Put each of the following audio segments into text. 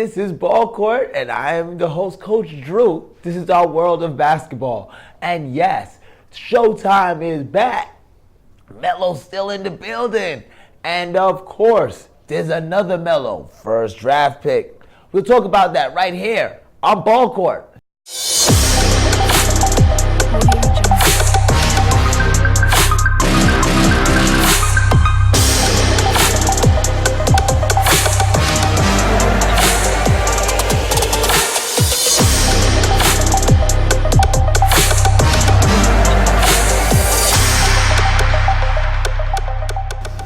this is Ballcourt, and I am the host, Coach Drew. This is our world of basketball. And yes, Showtime is back. Melo's still in the building. And of course, there's another Melo, first draft pick. We'll talk about that right here on Ballcourt.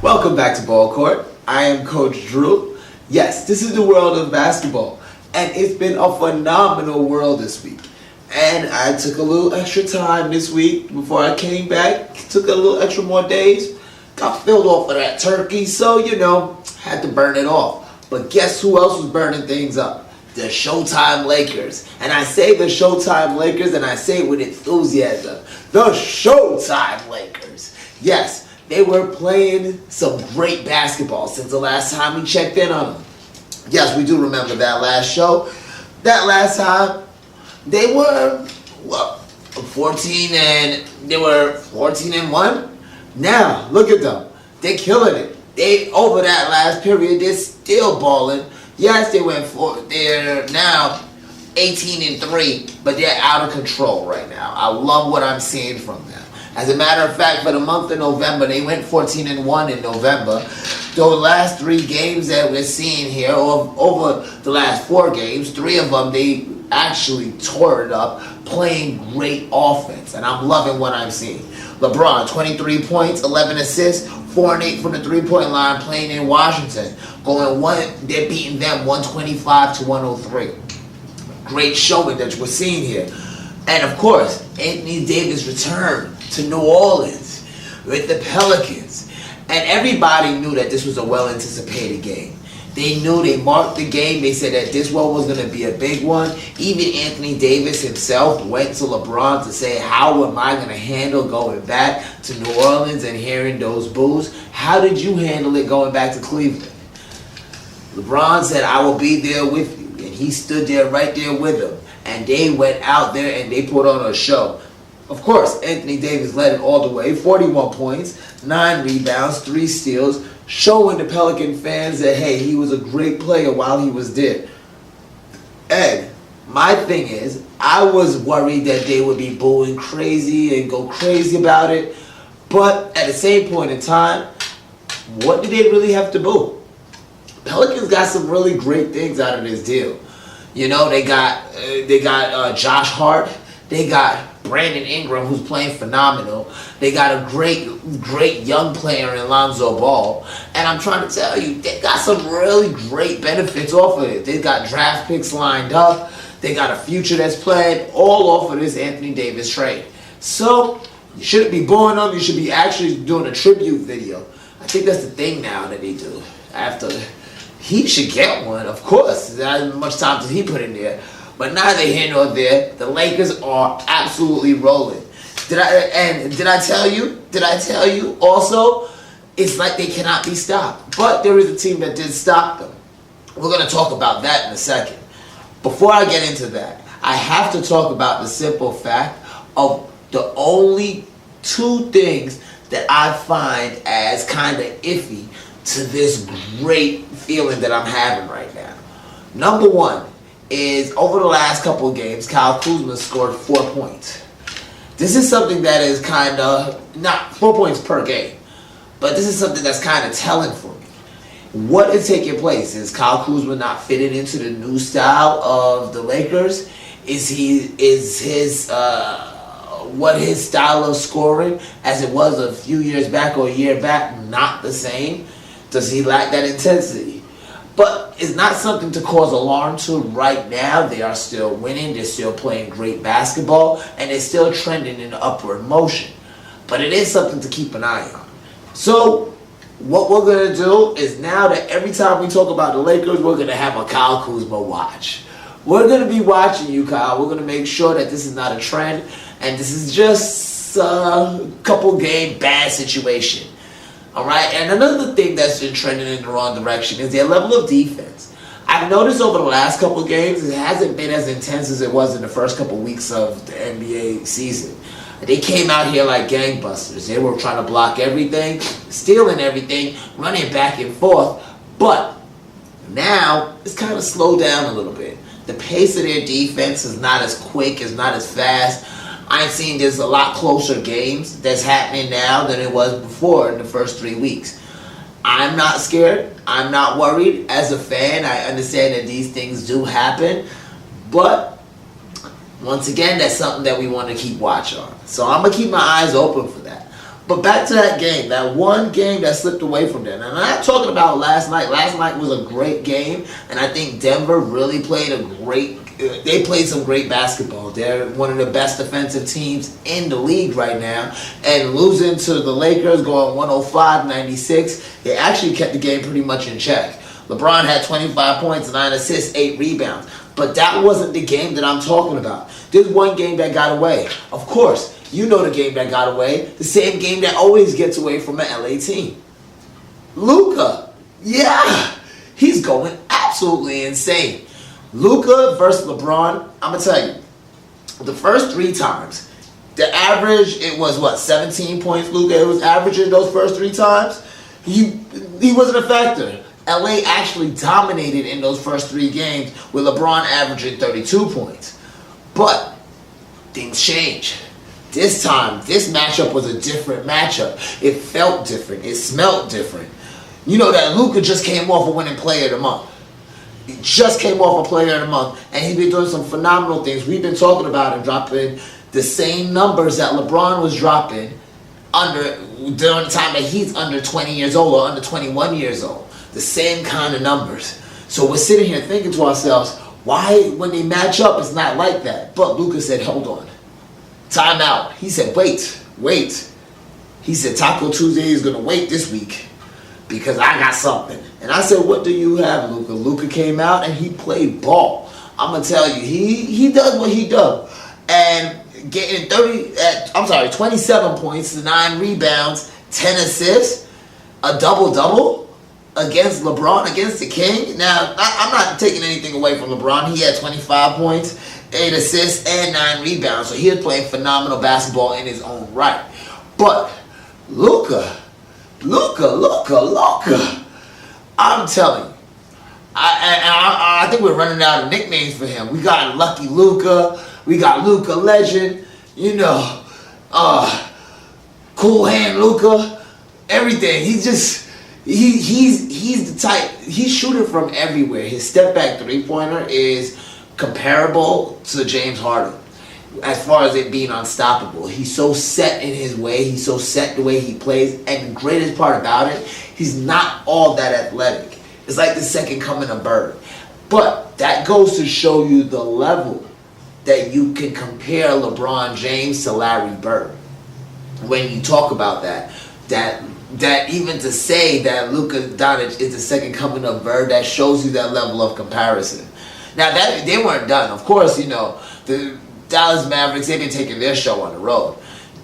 Welcome back to Ballcourt. I am Coach Drew. Yes, this is the world of basketball, and it's been a phenomenal world this week. And I took a little extra time this week before I came back. Took a little extra more days. Got filled off of that turkey, so had to burn it off. But guess who else was burning things up? The Showtime Lakers. And I say the Showtime Lakers, and I say it with enthusiasm. The Showtime Lakers. Yes. They were playing some great basketball since the last time we checked in on them. Yes, we do remember that last show. That last time, they were 14 and 1. Now, look at them. They're killing it. They over that last period, they're still balling. Yes, they're now 18 and 3, but they're out of control right now. I love what I'm seeing from them. As a matter of fact, for the month of November, they went 14 and 1 in November. The last 3 games that we're seeing here, over the last 4 games, 3 of them, they actually tore it up, playing great offense. And I'm loving what I'm seeing. LeBron, 23 points, 11 assists, 4 and 8 from the three-point line, playing in Washington. They're beating them 125 to 103. Great showing that we're seeing here. And of course, Anthony Davis returned to New Orleans with the Pelicans. And everybody knew that this was a well-anticipated game. They knew, they marked the game. They said that this one was going to be a big one. Even Anthony Davis himself went to LeBron to say, how am I going to handle going back to New Orleans and hearing those boos? How did you handle it going back to Cleveland? LeBron said, I will be there with you. And he stood there right there with him. And they went out there and they put on a show. Of course, Anthony Davis led it all the way. 41 points, 9 rebounds, 3 steals, showing the Pelican fans that, hey, he was a great player while he was there. And my thing is, I was worried that they would be booing crazy and go crazy about it. But at the same point in time, what did they really have to boo? Pelicans got some really great things out of this deal. They got Josh Hart. They got Brandon Ingram, who's playing phenomenal. They got a great young player in Lonzo Ball. And I'm trying to tell you, they got some really great benefits off of it. They got draft picks lined up. They got a future that's played all off of this Anthony Davis trade. So, you shouldn't be booing them. You should be actually doing a tribute video. I think that's the thing now that they do. He should get one, of course. As much time as he put in there. But neither here nor there. The Lakers are absolutely rolling. Did I tell you also, it's like they cannot be stopped. But there is a team that did stop them. We're going to talk about that in a second. Before I get into that, I have to talk about the simple fact of the only 2 things that I find as kind of iffy to this great feeling that I'm having right now. Number 1 is, over the last couple of games, Kyle Kuzma scored 4 points. This is something that is kind of, not 4 points per game, but this is something that's kind of telling for me. What is taking place? Is Kyle Kuzma not fitting into the new style of the Lakers? Is his style of scoring, as it was a few years back or a year back, not the same? Does he lack that intensity? But it's not something to cause alarm to right now. They are still winning. They're still playing great basketball. And they're still trending in upward motion. But it is something to keep an eye on. So, what we're going to do is, now that every time we talk about the Lakers, we're going to have a Kyle Kuzma watch. We're going to be watching you, Kyle. We're going to make sure that this is not a trend. And this is just a couple game bad situation. Alright, and another thing that's been trending in the wrong direction is their level of defense. I I've noticed over the last couple of games, it hasn't been as intense as it was in the first couple of weeks of the NBA season. They came out here like gangbusters. They were trying to block everything, stealing everything, running back and forth. But now it's kind of slowed down a little bit. The pace of their defense is not as quick, is not as fast. I'm seeing there's a lot closer games that's happening now than it was before in the first 3 weeks. I'm not scared. I'm not worried. As a fan, I understand that these things do happen. But once again, that's something that we want to keep watch on. So I'm going to keep my eyes open for that. But back to that game, that one game that slipped away from them. And I'm not talking about last night. Last night was a great game. And I think Denver really played they played some great basketball. They're one of the best defensive teams in the league right now. And losing to the Lakers, going 105-96, they actually kept the game pretty much in check. LeBron had 25 points, 9 assists, 8 rebounds. But that wasn't the game that I'm talking about. There's one game that got away. Of course, you know the game that got away. The same game that always gets away from an LA team. Luka. Yeah. He's going absolutely insane. Luka versus LeBron, I'm going to tell you, the first 3 times, the average, it was 17 points Luka was averaging those first 3 times? He wasn't a factor. LA actually dominated in those first 3 games with LeBron averaging 32 points. But things change. This time, this matchup was a different matchup. It felt different. It smelled different. You know that Luka just came off a winning player of the month. He just came off a player of the month, and he's been doing some phenomenal things. We've been talking about him dropping the same numbers that LeBron was dropping during the time that he's under 20 years old or under 21 years old. The same kind of numbers. So we're sitting here thinking to ourselves, why, when they match up, it's not like that? But Luka said, hold on. Time out. He said, wait. He said, Taco Tuesday is going to wait this week because I got something. And I said, what do you have, Luka? Luka came out and he played ball. I'm going to tell you, he does what he does. And getting 27 points, 9 rebounds, 10 assists, a double-double against LeBron, against the King. Now, I'm not taking anything away from LeBron. He had 25 points, 8 assists, and 9 rebounds. So he was playing phenomenal basketball in his own right. But Luka, I'm telling you, I think we're running out of nicknames for him. We got Lucky Luka, we got Luka Legend, Cool Hand Luka, everything. He's the type, he's shooting from everywhere. His step back 3-pointer is comparable to James Harden as far as it being unstoppable. He's so set in his way. He's so set the way he plays. And the greatest part about it, he's not all that athletic. It's like the second coming of Bird. But that goes to show you the level that you can compare LeBron James to Larry Bird. When you talk about that even to say that Luka Doncic is the second coming of Bird, that shows you that level of comparison. Now, that they weren't done. Of course, the Dallas Mavericks, they've been taking their show on the road.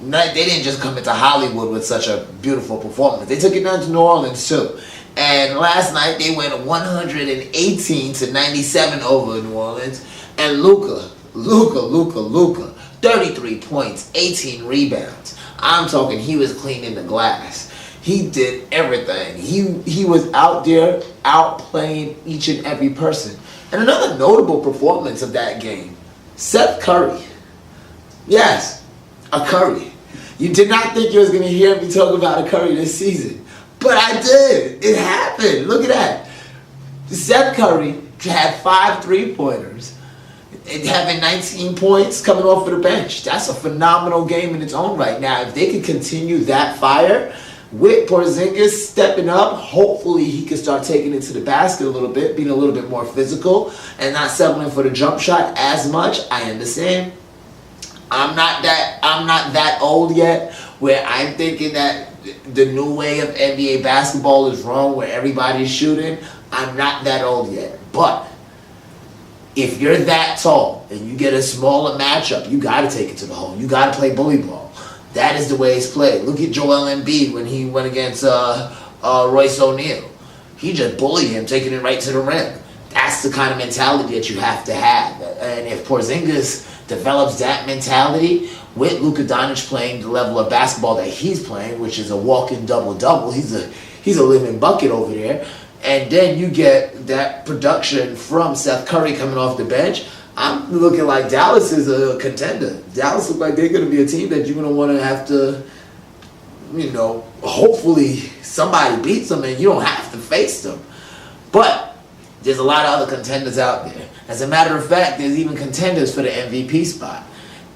They didn't just come into Hollywood with such a beautiful performance. They took it down to New Orleans, too. And last night, they went 118-97 over New Orleans. And Luka, 33 points, 18 rebounds. I'm talking he was cleaning the glass. He did everything. He was out there outplaying each and every person. And another notable performance of that game, Seth Curry. Yes, a Curry. You did not think you was going to hear me talk about a Curry this season. But I did. It happened. Look at that. Seth Curry had 5 3-pointers. And having 19 points coming off of the bench. That's a phenomenal game in its own right. Now, if they could continue that fire with Porzingis stepping up, hopefully he can start taking it to the basket a little bit, being a little bit more physical and not settling for the jump shot as much. I understand. I'm not that old yet where I'm thinking that the new way of NBA basketball is wrong where everybody's shooting. I'm not that old yet. But if you're that tall and you get a smaller matchup, you got to take it to the hole. You got to play bully ball. That is the way it's played. Look at Joel Embiid when he went against Royce O'Neal. He just bullied him, taking it right to the rim. That's the kind of mentality that you have to have. And if Porzingis develops that mentality with Luka Doncic playing the level of basketball that he's playing, which is a walking double-double, he's a living bucket over there, and then you get that production from Seth Curry coming off the bench, I'm looking like Dallas is a contender. Dallas looks like they're going to be a team that you're going to want to have to, hopefully somebody beats them and you don't have to face them. But there's a lot of other contenders out there. As a matter of fact, there's even contenders for the MVP spot.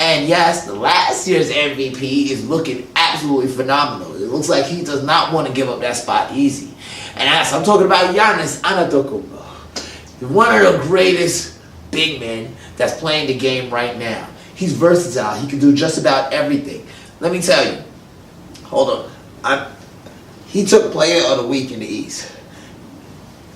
And yes, last year's MVP is looking absolutely phenomenal. It looks like he does not want to give up that spot easy. And yes, I'm talking about Giannis Antetokounmpo, one of the greatest big men that's playing the game right now. He's versatile. He can do just about everything. Let me tell you. Hold on. He took Player of the Week in the East.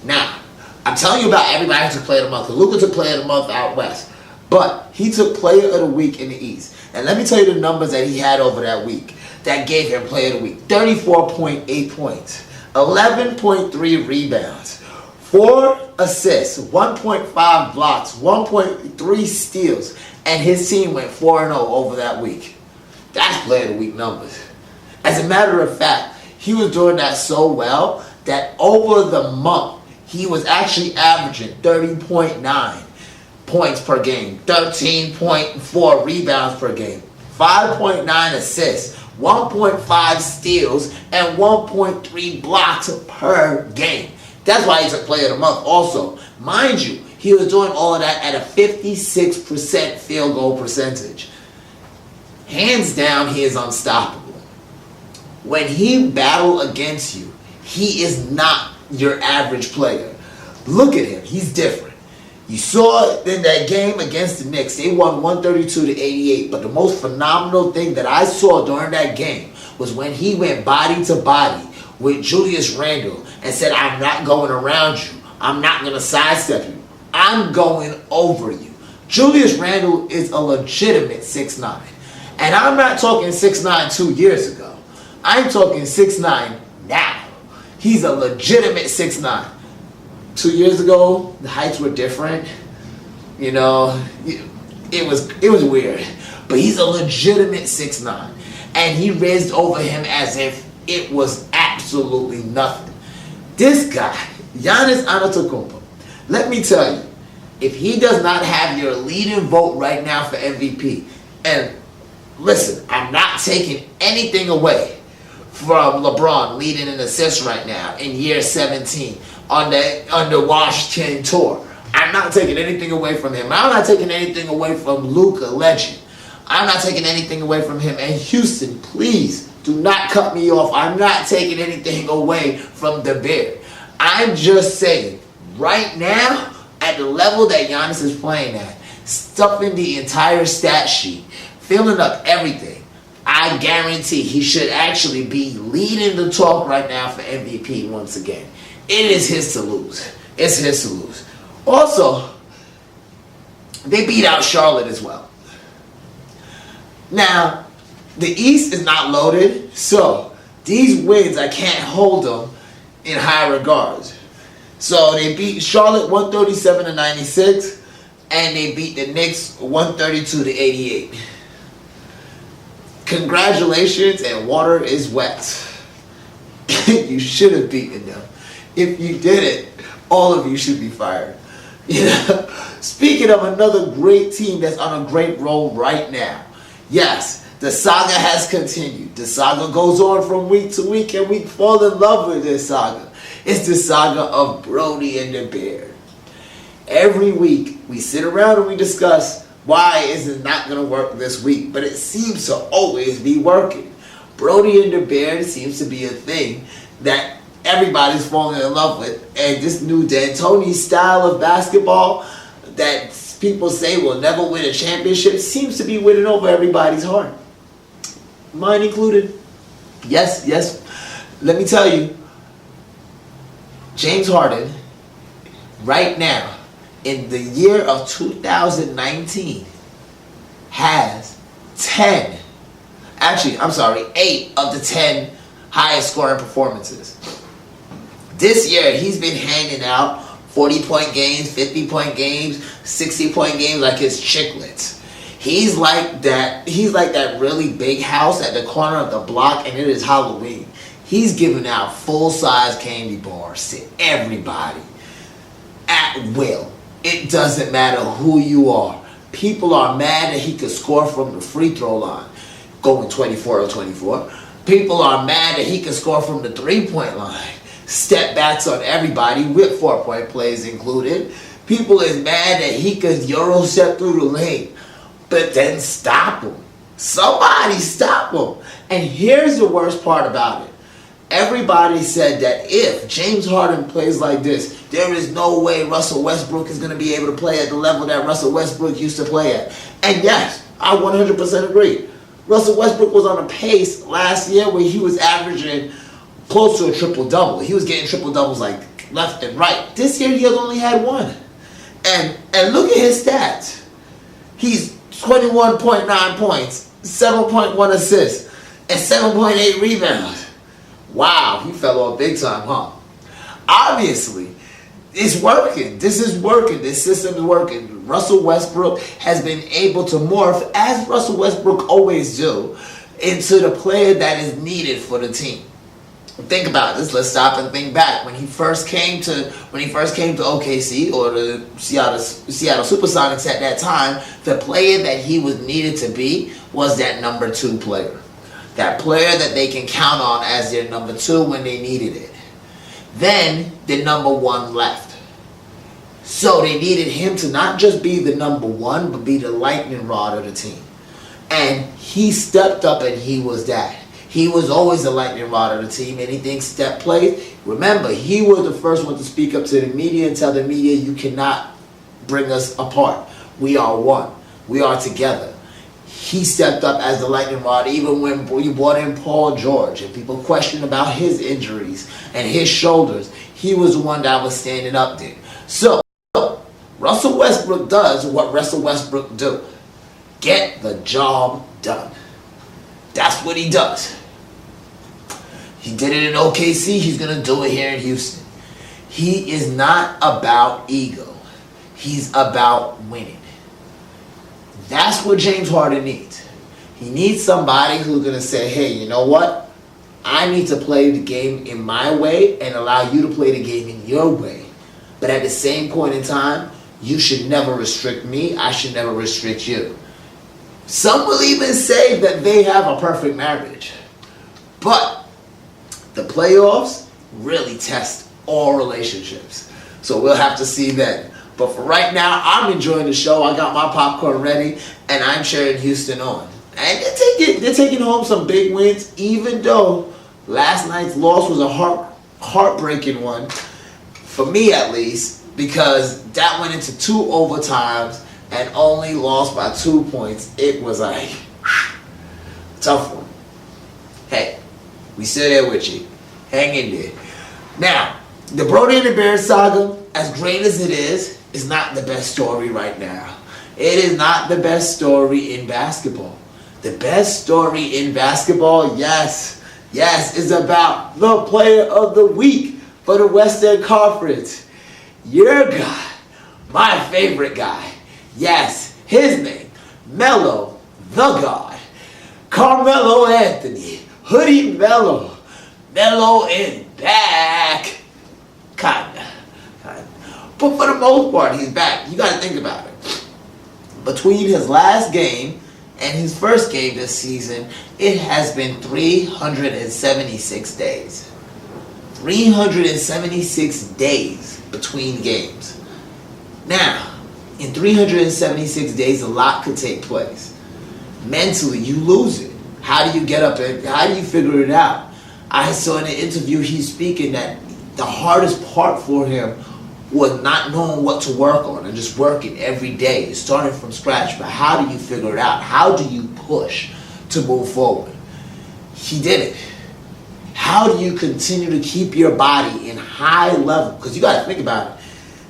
Now, I'm telling you about everybody who took Player of the Month. Because Luka took Player of the Month out west. But he took Player of the Week in the East. And let me tell you the numbers that he had over that week that gave him Player of the Week. 34.8 points. 11.3 rebounds. 4 assists. 1.5 blocks. 1.3 steals. And his team went 4-0 over that week. That's Player of the Week numbers. As a matter of fact, he was doing that so well that over the month, he was actually averaging 30.9 points per game, 13.4 rebounds per game, 5.9 assists, 1.5 steals, and 1.3 blocks per game. That's why he's a Player of the Month also. Mind you, he was doing all of that at a 56% field goal percentage. Hands down, he is unstoppable. When he battles against you, he is not your average player. Look at him. He's different. You saw it in that game against the Knicks. They won 132-88. But the most phenomenal thing that I saw during that game was when he went body to body with Julius Randle and said, I'm not going around you. I'm not going to sidestep you. I'm going over you. Julius Randle is a legitimate 6'9". And I'm not talking 6'9" 2 years ago. I'm talking 6'9" now. He's a legitimate 6'9". 2 years ago, the heights were different. It was weird. But he's a legitimate 6'9". And he raised over him as if it was absolutely nothing. This guy, Giannis Antetokounmpo, let me tell you, if he does not have your leading vote right now for MVP, and listen, I'm not taking anything away from LeBron leading in assists right now in year 17 on the Washington tour. I'm not taking anything away from him. I'm not taking anything away from Luka, legend. I'm not taking anything away from him. And Houston, please do not cut me off. I'm not taking anything away from the Bear. I'm just saying, right now, at the level that Giannis is playing at, stuffing the entire stat sheet, filling up everything, I guarantee he should actually be leading the talk right now for MVP once again. It is his to lose. It's his to lose. Also, they beat out Charlotte as well. Now, the East is not loaded, so these wins, I can't hold them in high regards. So they beat Charlotte 137-96, and they beat the Knicks 132-88. Congratulations, and water is wet. You should have beaten them. If you did it, all of you should be fired. Speaking of another great team that's on a great roll right now. Yes, the saga has continued. The saga goes on from week to week, and we fall in love with this saga. It's the saga of Brodie and the Bear. Every week, we sit around and we discuss, why is it not going to work this week? But it seems to always be working. Brodie and the Bear seems to be a thing that everybody's falling in love with. And this new D'Antoni style of basketball that people say will never win a championship seems to be winning over everybody's heart. Mine included. Yes. Let me tell you, James Harden, right now, in the year of 2019, has 8 of the 10 highest scoring performances. This year, he's been handing out 40-point games, 50-point games, 60-point games like his chiclets. He's like that really big house at the corner of the block, and it is Halloween. He's giving out full-size candy bars to everybody at will. It doesn't matter who you are. People are mad that he could score from the free throw line, going 24 or 24. People are mad that he could score from the three-point line. Step backs on everybody with 4-point plays included. People is mad that he could Euro step through the lane. But then stop him. Somebody stop him. And here's the worst part about it. Everybody said that if James Harden plays like this, there is no way Russell Westbrook is going to be able to play at the level that Russell Westbrook used to play at. And yes, I 100% agree. Russell Westbrook was on a pace last year where he was averaging close to a triple-double. He was getting triple-doubles like left and right. This year he has only had one. And look at his stats. He's 21.9 points, 7.1 assists, and 7.8 rebounds. Wow, he fell off big time, huh? Obviously, it's working. This is working. This system is working. Russell Westbrook has been able to morph, as Russell Westbrook always do, into the player that is needed for the team. Think about this. Let's stop and think back. When he first came to OKC or the Seattle Supersonics at that time, the player that he was needed to be was that number 2 player. That player that they can count on as their number 2 when they needed it. Then the number 1 left. So they needed him to not just be the number 1, but be the lightning rod of the team. And he stepped up and he was that. He was always the lightning rod of the team. Anything step plays. Remember, he was the first one to speak up to the media and tell the media, you cannot bring us apart. We are one. We are together. He stepped up as the lightning rod even when you brought in Paul George and people questioned about his injuries and his shoulders. He was the one that was standing up there. So, Russell Westbrook does what Russell Westbrook do. Get the job done. That's what he does. He did it in OKC. He's going to do it here in Houston. He is not about ego. He's about winning. That's what James Harden needs. He needs somebody who's going to say, hey, you know what? I need to play the game in my way and allow you to play the game in your way. But at the same point in time, you should never restrict me. I should never restrict you. Some will even say that they have a perfect marriage. But the playoffs really test all relationships. So we'll have to see then. But for right now, I'm enjoying the show. I got my popcorn ready, and I'm cheering Houston on. And they're taking home some big wins, even though last night's loss was a heartbreaking one, for me at least, because that went into 2 overtimes and only lost by 2 points. It was a tough one. Hey, we still there with you. Hang in there. Now, the Brodie and the Bears saga, as great as it is not the best story right now. It is not the best story in basketball. The best story in basketball, yes, is about the player of the week for the Western Conference. Your guy, my favorite guy. Yes, his name, Melo, the God. Carmelo Anthony, Hoodie Melo. Melo is back. Kinda. But for the most part, he's back. You gotta think about it. Between his last game and his first game this season, it has been 376 days. 376 days between games. Now, in 376 days, a lot could take place. Mentally, you lose it. How do you get up and how do you figure it out? I saw in an interview he's speaking that the hardest part for him was not knowing what to work on and just working every day, starting from scratch. But how do you figure it out? How do you push to move forward? He did it. How do you continue to keep your body in high level? Because you got to think about it.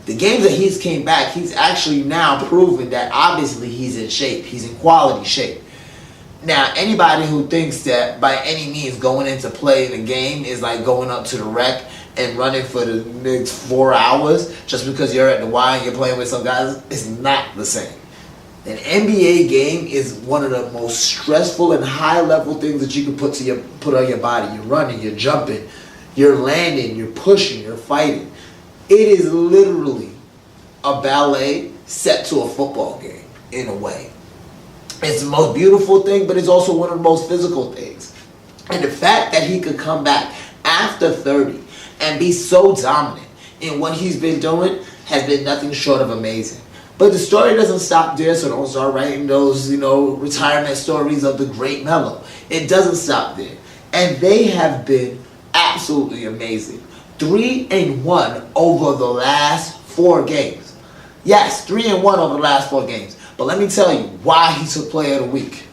The games that he's came back, he's actually now proven that obviously he's in shape. He's in quality shape. Now, anybody who thinks that by any means going into play in the game is like going up to the rec and running for the next 4 hours just because you're at the Y and you're playing with some guys is not the same. An NBA game is one of the most stressful and high-level things that you can put on your body. You're running, you're jumping, you're landing, you're pushing, you're fighting. It is literally a ballet set to a football game, in a way. It's the most beautiful thing, but it's also one of the most physical things. And the fact that he could come back after 30 and be so dominant in what he's been doing has been nothing short of amazing. But the story doesn't stop there, so don't start writing those, retirement stories of the great Melo. It doesn't stop there. And they have been absolutely amazing. 3-1 over the last 4 games. Yes, 3-1 over the last 4 games. But let me tell you why he took Player of the Week.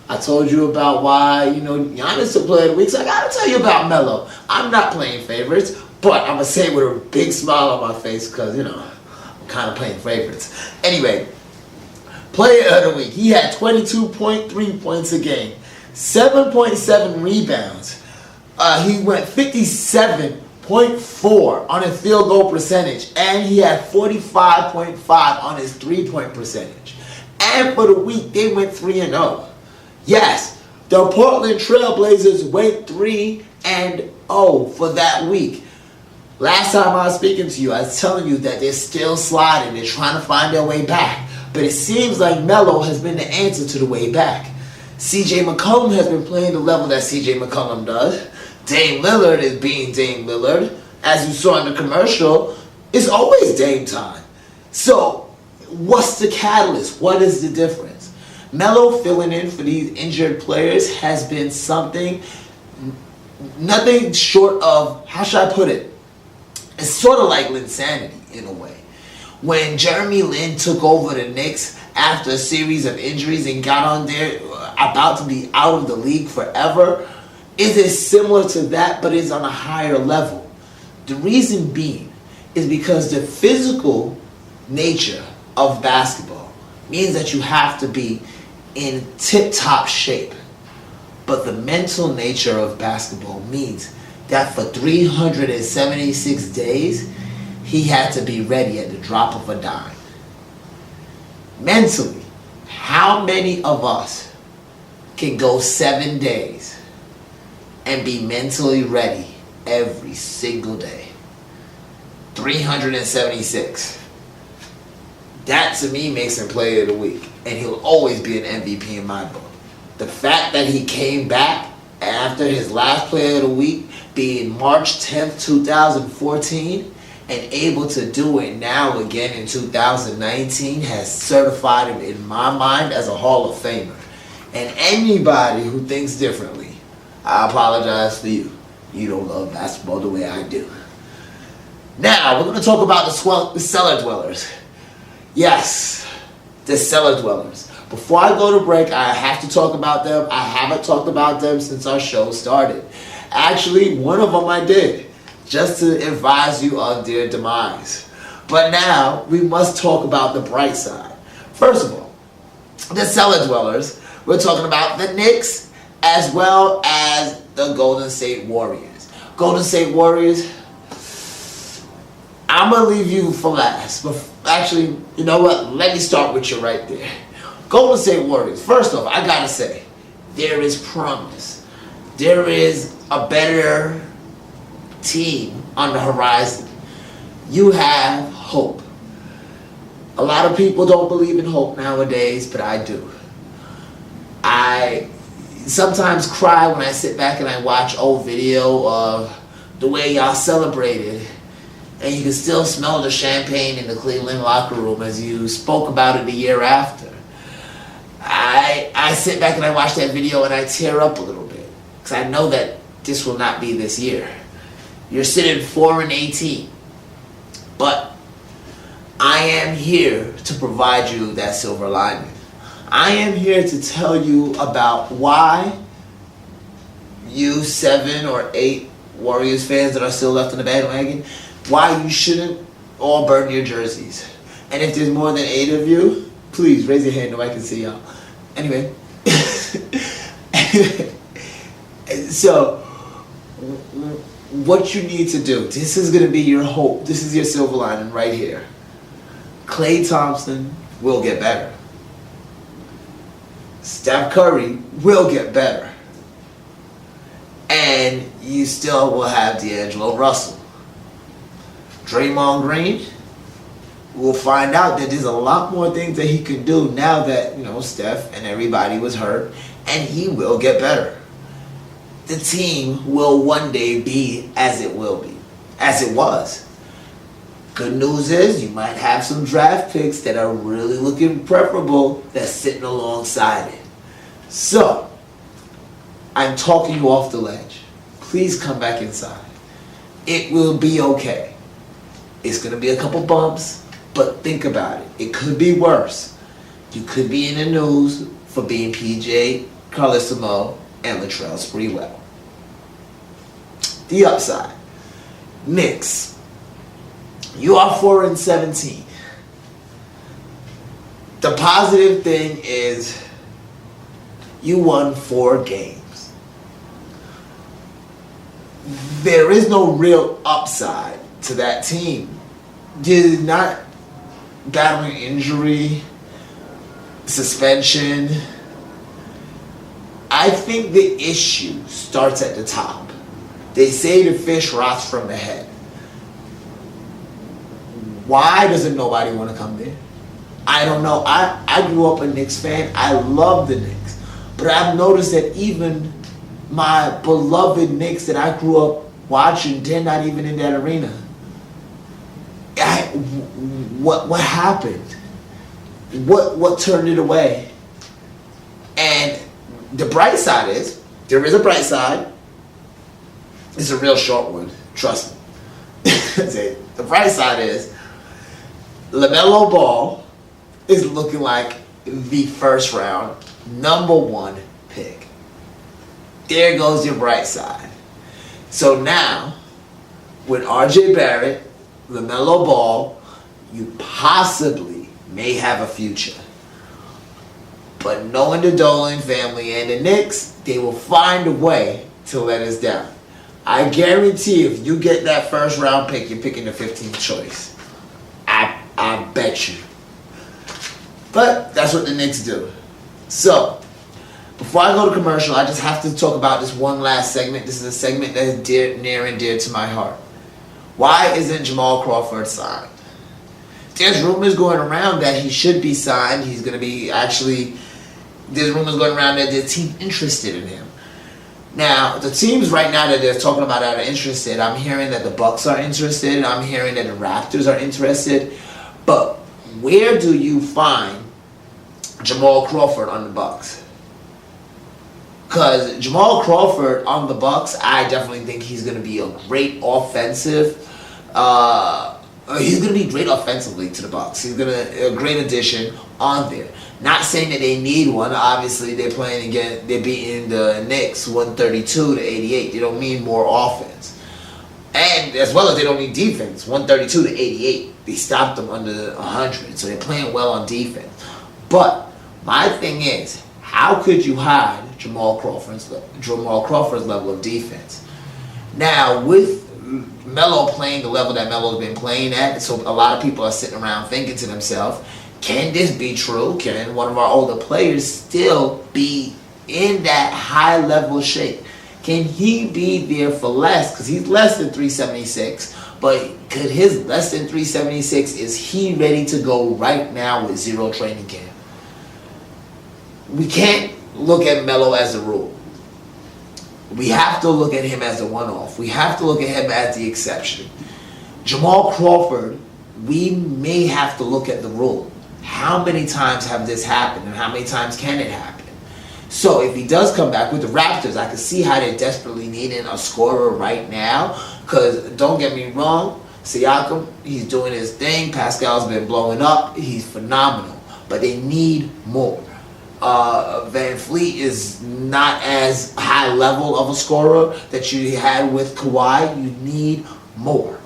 I told you about why, Giannis took Player of the Week, so I gotta tell you about Melo. I'm not playing favorites, but I'm gonna say it with a big smile on my face because, I'm kind of playing favorites. Anyway, Player of the Week. He had 22.3 points a game, 7.7 rebounds. He went 57.4 on his field goal percentage, and he had 45.5 on his 3-point percentage. And for the week, they went 3-0. Yes, the Portland Trail Blazers went 3-0 for that week. Last time I was speaking to you, I was telling you that they're still sliding. They're trying to find their way back. But it seems like Melo has been the answer to the way back. CJ McCollum has been playing the level that CJ McCollum does. Dame Lillard is being Dame Lillard. As you saw in the commercial, it's always Dame time. So, what's the catalyst? What is the difference? Melo filling in for these injured players has been nothing short of, how should I put it? It's sort of like Linsanity in a way. When Jeremy Lin took over the Knicks after a series of injuries and got on there about to be out of the league forever, it is similar to that, but it's on a higher level. The reason being is because the physical nature of basketball means that you have to be in tip-top shape. But the mental nature of basketball means that for 376 days, he had to be ready at the drop of a dime. Mentally, how many of us can go 7 days and be mentally ready every single day? 376. That to me makes him Player of the Week, and he'll always be an MVP in my book. The fact that he came back after his last Player of the Week being March 10th, 2014, and able to do it now again in 2019 has certified him in my mind as a Hall of Famer. And anybody who thinks differently, I apologize for you. You don't love basketball the way I do. Now, we're going to talk about the Cellar Dwellers. Yes, the Cellar Dwellers. Before I go to break, I have to talk about them. I haven't talked about them since our show started. Actually, one of them I did, just to advise you of their demise. But now, we must talk about the bright side. First of all, the Cellar Dwellers, we're talking about the Knicks as well as the Golden State Warriors. Golden State Warriors, I'm going to leave you for last. But actually, you know what? Let me start with you right there. Golden State Warriors. First off, I got to say, there is promise. There is a better team on the horizon. You have hope. A lot of people don't believe in hope nowadays, but I do. I sometimes cry when I sit back and I watch old video of the way y'all celebrated, and you can still smell the champagne in the Cleveland locker room as you spoke about it the year after. I sit back and I watch that video and I tear up a little bit because I know that this will not be this year. You're sitting 4-18, but I am here to provide you that silver lining. I am here to tell you about why you 7 or 8 Warriors fans that are still left in the bandwagon, why you shouldn't all burn your jerseys. And if there's more than 8 of you, please raise your hand so I can see y'all. Anyway, so what you need to do, this is going to be your hope. This is your silver lining right here. Klay Thompson will get better. Steph Curry will get better. And you still will have D'Angelo Russell. Draymond Green, we'll find out that there's a lot more things that he can do now that, Steph and everybody was hurt. And he will get better. The team will one day be as it will be, as it was. Good news is you might have some draft picks that are really looking preferable that's sitting alongside it. So, I'm talking you off the ledge. Please come back inside. It will be okay. It's going to be a couple bumps, but think about it. It could be worse. You could be in the news for being PJ Carlesimo and Latrell Sprewell. The upside. Knicks. You are 4-17. The positive thing is you won 4 games. There is no real upside to that team. You're not battling injury, suspension. I think the issue starts at the top. They say the fish rots from the head. Why doesn't nobody want to come there? I don't know. I grew up a Knicks fan. I love the Knicks. But I've noticed that even my beloved Knicks that I grew up watching, they're not even in that arena. What happened? What turned it away? And the bright side is, there is a bright side. It's a real short one. Trust me. The bright side is, LaMelo Ball is looking like the first round #1 pick. There goes your bright side. So now, with RJ Barrett, LaMelo Ball, you possibly may have a future. But knowing the Dolan family and the Knicks, they will find a way to let us down. I guarantee if you get that first round pick, you're picking the 15th choice. I bet you. But that's what the Knicks do. So, before I go to commercial, I just have to talk about this one last segment. This is a segment that is near and dear to my heart. Why isn't Jamal Crawford signed? There's rumors going around that he should be signed. He's going to be there's rumors going around that there's a team interested in him. Now, the teams right now that they're talking about that are interested, I'm hearing that the Bucks are interested. I'm hearing that the Raptors are interested. But where do you find Jamal Crawford on the Bucks? Because Jamal Crawford on the Bucks, I definitely think he's going to be a great offensive. He's going to be great offensively to the Bucks. He's going to a great addition on there. Not saying that they need one. Obviously, they're playing again. They're beating the Knicks 132-88. They don't need more offense, and as well as they don't need defense. 132-88. They stopped them under 100, so they're playing well on defense. But my thing is, how could you hide Jamal Crawford's level of defense? Now, with Melo playing the level that Melo's been playing at, so a lot of people are sitting around thinking to themselves, can this be true? Can one of our older players still be in that high level shape? Can he be there for less? Because he's less than 376. But could his less than 376, is he ready to go right now with 0 training camp? We can't look at Melo as a rule. We have to look at him as a one-off. We have to look at him as the exception. Jamal Crawford, we may have to look at the rule. How many times have this happened, and how many times can it happen? So if he does come back with the Raptors, I can see how they're desperately needing a scorer right now. Because don't get me wrong, Siakam, he's doing his thing. Pascal's been blowing up. He's phenomenal. But they need more. Van Fleet is not as high level of a scorer that you had with Kawhi. You need more.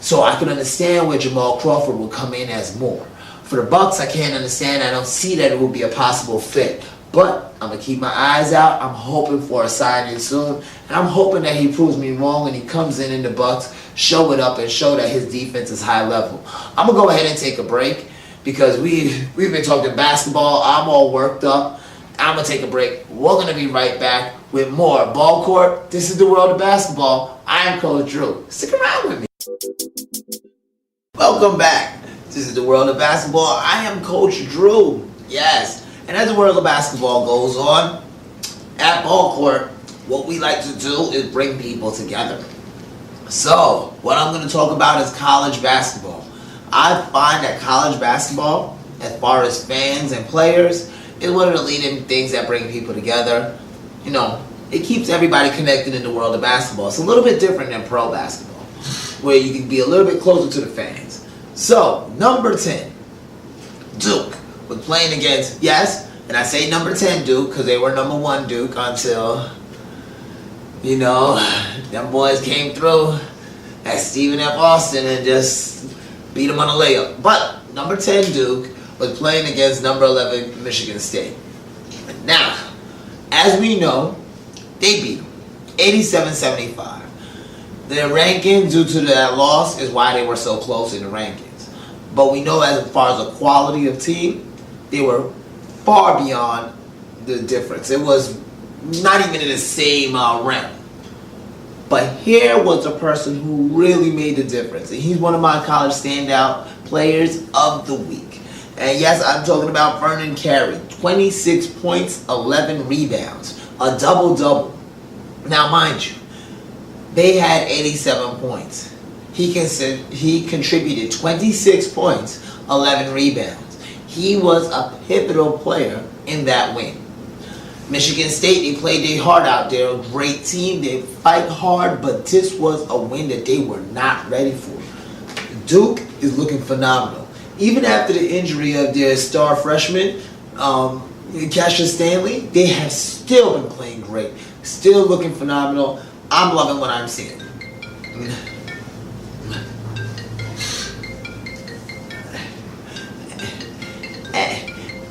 So I can understand where Jamal Crawford will come in as more. For the Bucks, I can't understand. I don't see that it will be a possible fit. But I'm going to keep my eyes out. I'm hoping for a signing soon. And I'm hoping that he proves me wrong and he comes in the Bucks, show it up, and show that his defense is high level. I'm going to go ahead and take a break because we've been talking basketball. I'm all worked up. I'm going to take a break. We're going to be right back with more Ballcourt. This is the world of basketball. I am Coach Drew. Stick around with me. Welcome back. This is the world of basketball. I am Coach Drew. Yes. And as the world of basketball goes on, at Ballcourt, what we like to do is bring people together. So, what I'm going to talk about is college basketball. I find that college basketball, as far as fans and players, is one of the leading things that bring people together. You know, it keeps everybody connected in the world of basketball. It's a little bit different than pro basketball, where you can be a little bit closer to the fans. So, number 10, Duke was playing against, yes, and I say number 10 Duke because they were number 1 Duke until, you know, them boys came through at Stephen F. Austin and just beat them on a layup. But number 10 Duke was playing against number 11 Michigan State. Now, as we know, they beat them 87-75. Their ranking due to that loss is why they were so close in the rankings. But we know as far as the quality of team, they were far beyond the difference. It was not even in the same realm. But here was a person who really made the difference. And he's one of my college standout players of the week. And yes, I'm talking about Vernon Carey. 26 points, 11 rebounds. A double-double. Now, mind you, they had 87 points. He contributed 26 points, 11 rebounds. He was a pivotal player in that win. Michigan State, they played their heart out. They're a great team. They fight hard, but this was a win that they were not ready for. Duke is looking phenomenal. Even after the injury of their star freshman, Cassius Stanley, they have still been playing great. Still looking phenomenal. I'm loving what I'm seeing.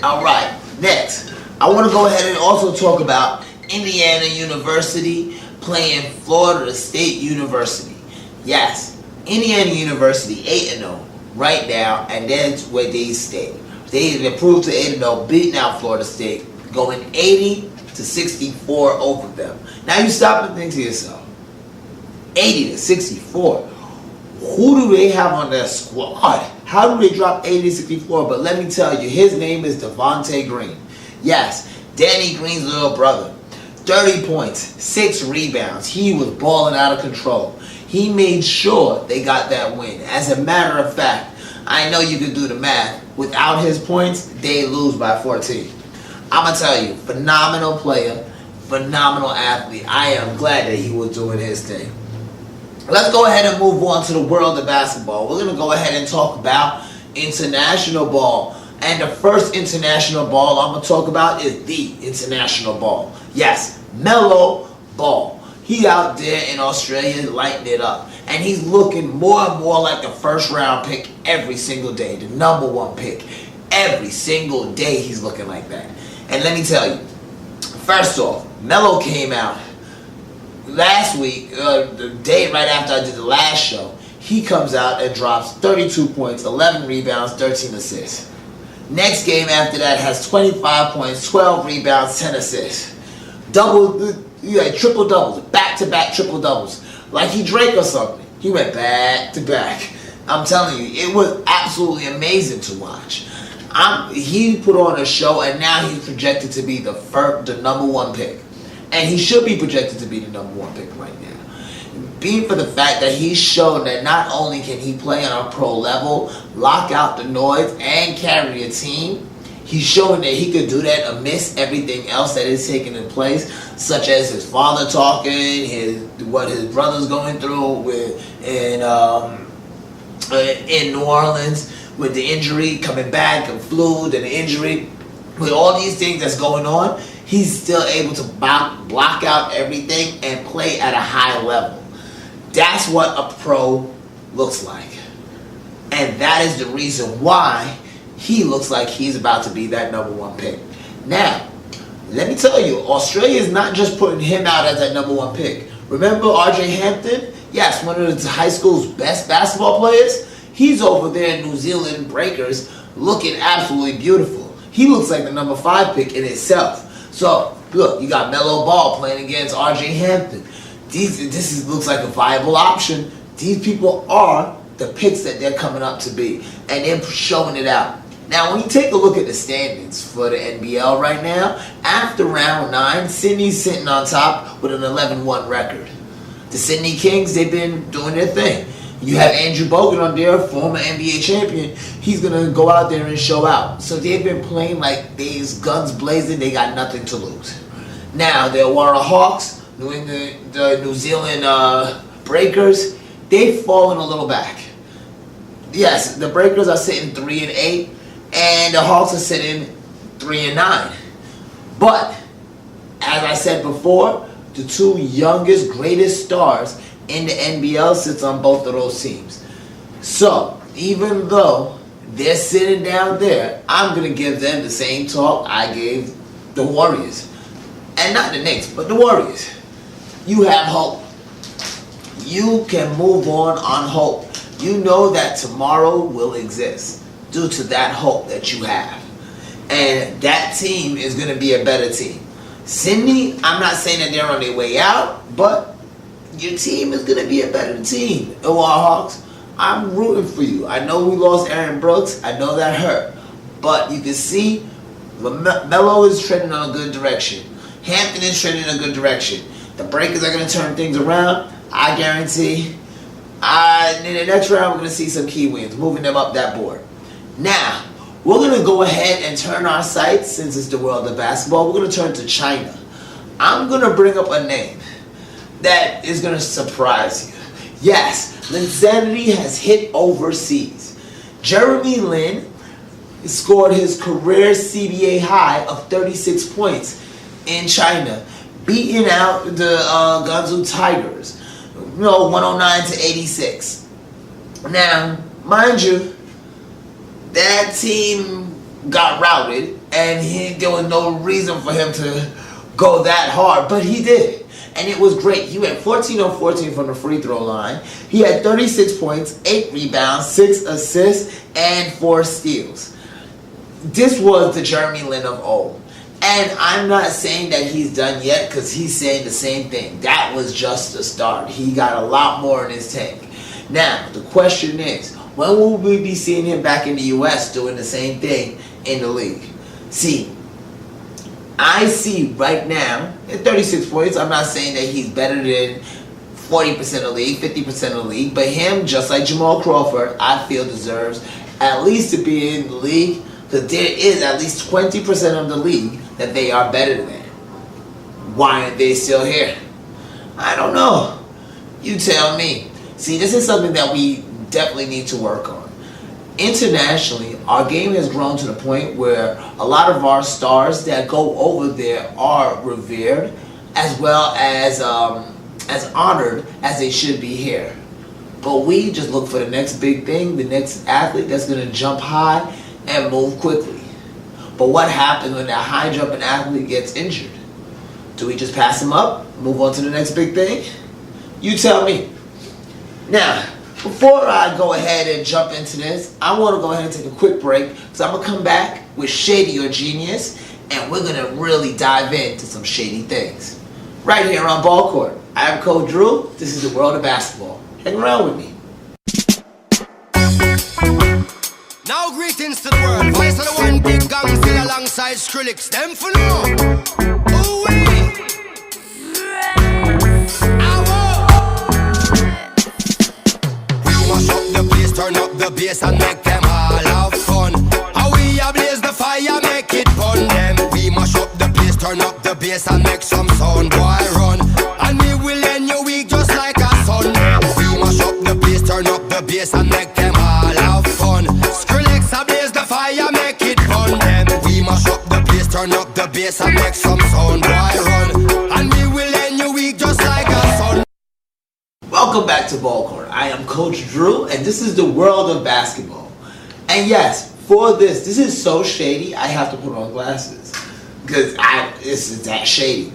All right, next, I want to go ahead and also talk about Indiana University playing Florida State University. Yes, Indiana University 8-0 right now, and that's where they stay. They have improved to 8-0, beating out Florida State, going 80-64 over them. Now you stop and think to yourself, 80-64. Who do they have on their squad? How do they drop 80-64? But let me tell you, his name is Devontae Green. Yes, Danny Green's little brother. 30 points, 6 rebounds. He was balling out of control. He made sure they got that win. As a matter of fact, I know you can do the math. Without his points, they lose by 14. I'm going to tell you, phenomenal player, phenomenal athlete. I am glad that he was doing his thing. Let's go ahead and move on to the world of basketball. We're going to go ahead and talk about international ball. And the first international ball I'm going to talk about is the international ball. Yes, LaMelo Ball. He out there in Australia lighting it up. And he's looking more and more like the first round pick every single day. The number 1 pick. Every single day he's looking like that. And let me tell you, first off, Melo came out last week, the day right after I did the last show. He comes out and drops 32 points, 11 rebounds, 13 assists. Next game after that has 25 points, 12 rebounds, 10 assists. Triple doubles, back-to-back triple doubles. Like he Drake or something. He went back-to-back. I'm telling you, it was absolutely amazing to watch. He put on a show, and now he's projected to be the number 1 pick. And he should be projected to be the number 1 pick right now. Being for the fact that he's shown that not only can he play on a pro level, lock out the noise, and carry a team, he's showing that he could do that amidst everything else that is taking in place, such as his father talking, what his brother's going through in New Orleans with the injury, coming back, and flu, then the injury. With all these things that's going on, he's still able to block out everything and play at a high level. That's what a pro looks like. And that is the reason why he looks like he's about to be that number 1 pick. Now, let me tell you, Australia is not just putting him out as that number one pick. Remember RJ Hampton? Yes, one of the high school's best basketball players. He's over there in New Zealand Breakers looking absolutely beautiful. He looks like the number 5 pick in itself. So, look, you got LaMelo Ball playing against RJ Hampton. Looks like a viable option. These people are the picks that they're coming up to be, and they're showing it out. Now, when you take a look at the standings for the NBL right now, after round 9, Sydney's sitting on top with an 11-1 record. The Sydney Kings, they've been doing their thing. You have Andrew Bogut on there, former NBA champion. He's going to go out there and show out. So they've been playing like these guns blazing. They got nothing to lose. Now, the Warrior Hawks, the New Zealand Breakers, they've fallen a little back. Yes, the Breakers are sitting 3-8. And the Hawks are sitting 3-9. But, as I said before, the 2 youngest, greatest stars in the NBL sits on both of those teams. So, even though they're sitting down there, I'm going to give them the same talk I gave the Warriors. And not the Knicks, but the Warriors. You have hope. You can move on hope. You know that tomorrow will exist due to that hope that you have. And that team is going to be a better team. Sydney, I'm not saying that they're on their way out, but your team is going to be a better team. The Hawks, I'm rooting for you. I know we lost Aaron Brooks. I know that hurt. But you can see LaMelo is trending in a good direction. Hampton is trending in a good direction. The Breakers are going to turn things around. I guarantee. In the next round, we're going to see some key wins, moving them up that board. Now, we're going to go ahead and turn our sights, since it's the world of basketball, we're going to turn to China. I'm going to bring up a name that is going to surprise you. Yes, Linsanity has hit overseas. Jeremy Lin scored his career CBA high of 36 points in China, beating out the Guangzhou Tigers, 109-86. Now, mind you, that team got routed, and there was no reason for him to go that hard, but he did. And it was great. He went 14 of 14 from the free throw line. He had 36 points, 8 rebounds, 6 assists, and 4 steals. This was the Jeremy Lin of old. And I'm not saying that he's done yet, because he's saying the same thing. That was just the start. He got a lot more in his tank. Now, the question is, when will we be seeing him back in the U.S. doing the same thing in the league? See, I see right now, at 36 points, I'm not saying that he's better than 40% of the league, 50% of the league, but him, just like Jamal Crawford, I feel deserves at least to be in the league, because there is at least 20% of the league that they are better than. Why aren't they still here? I don't know. You tell me. See, this is something that we definitely need to work on. Internationally, our game has grown to the point where a lot of our stars that go over there are revered, as well as honored as they should be here. But we just look for the next big thing, the next athlete that's going to jump high and move quickly. But what happens when that high jumping athlete gets injured? Do we just pass him up, move on to the next big thing? You tell me. Now, before I go ahead and jump into this, I want to go ahead and take a quick break, because I'm going to come back with Shady or Genius, and we're going to really dive into some shady things. Right here on Ballcourt. I am Coach Drew. This is the world of basketball. Hang around with me. Now greetings to the world. Voice of the one big gang still alongside Skrillex. Them for now. Ooh-wee. Mash up the place, turn up the bass and make them all have fun. How we ablaze the fire, make it fun. Them we mash up the place, turn up the bass and make some sound, boy run. And we will end your week just like a sun. We mash up the place, turn up the bass and make them all have fun. Skrillex ablaze the fire, make it fun. Them we mash up the place, turn up the bass and make some sound, boy run. And we will end your week just like a sun. Welcome back to Ballcourt. I am Coach Drew, and this is the world of basketball. And yes, for this is so shady, I have to put on glasses. because this is that shady.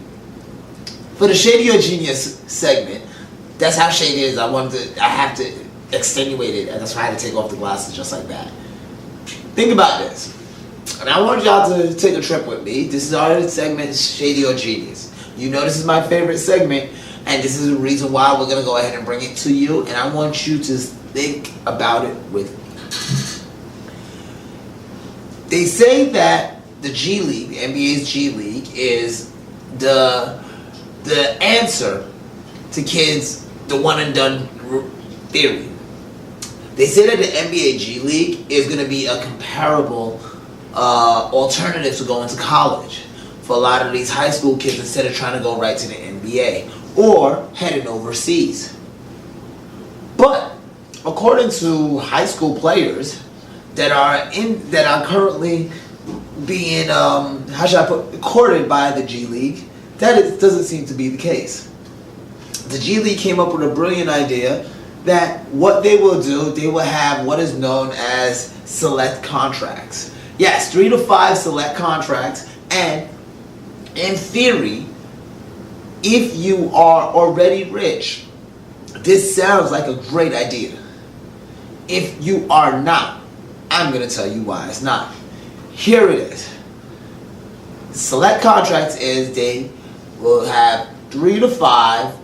For the Shady or Genius segment, that's how shady it is. I have to extenuate it, and that's why I had to take off the glasses just like that. Think about this. And I want y'all to take a trip with me. This is our segment, Shady or Genius. You know this is my favorite segment, and this is the reason why we're going to go ahead and bring it to you, and I want you to think about it with me. They say that the G League, the NBA's G League, is the answer to kids, the one and done theory. They say that the NBA G League is going to be a comparable alternative to going to college for a lot of these high school kids instead of trying to go right to the NBA or heading overseas. But according to high school players that are currently being courted by the G League, doesn't seem to be the case. The G League came up with a brilliant idea that what they will do, they will have what is known as select contracts. Yes, 3 to 5 select contracts, and in theory, if you are already rich, this sounds like a great idea. If you are not, I'm going to tell you why it's not. Here it is. Select contracts is they will have 3 to 5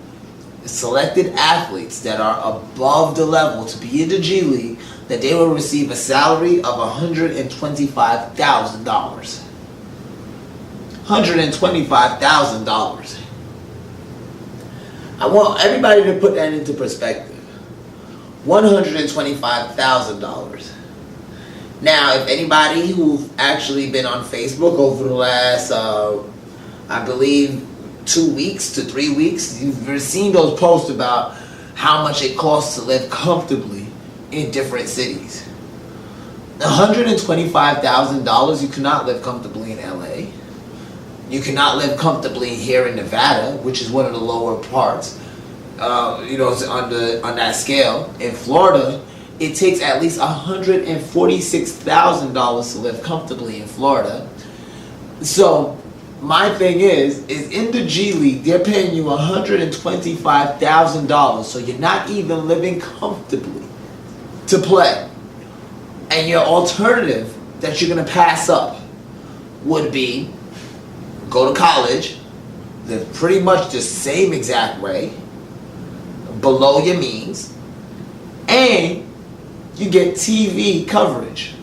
selected athletes that are above the level to be in the G League, that they will receive a salary of $125,000. $125,000. I want everybody to put that into perspective. $125,000. Now, if anybody who's actually been on Facebook over the last, I believe, 2 weeks to 3 weeks, you've seen those posts about how much it costs to live comfortably in different cities. $125,000, you cannot live comfortably in LA. You cannot live comfortably here in Nevada, which is one of the lower parts. It's on that scale. In Florida, it takes at least $146,000 to live comfortably in Florida. So my thing is in the G League, they're paying you $125,000, so you're not even living comfortably to play. And your alternative that you're going to pass up would be go to college, live pretty much the same exact way, below your means, and you get TV coverage.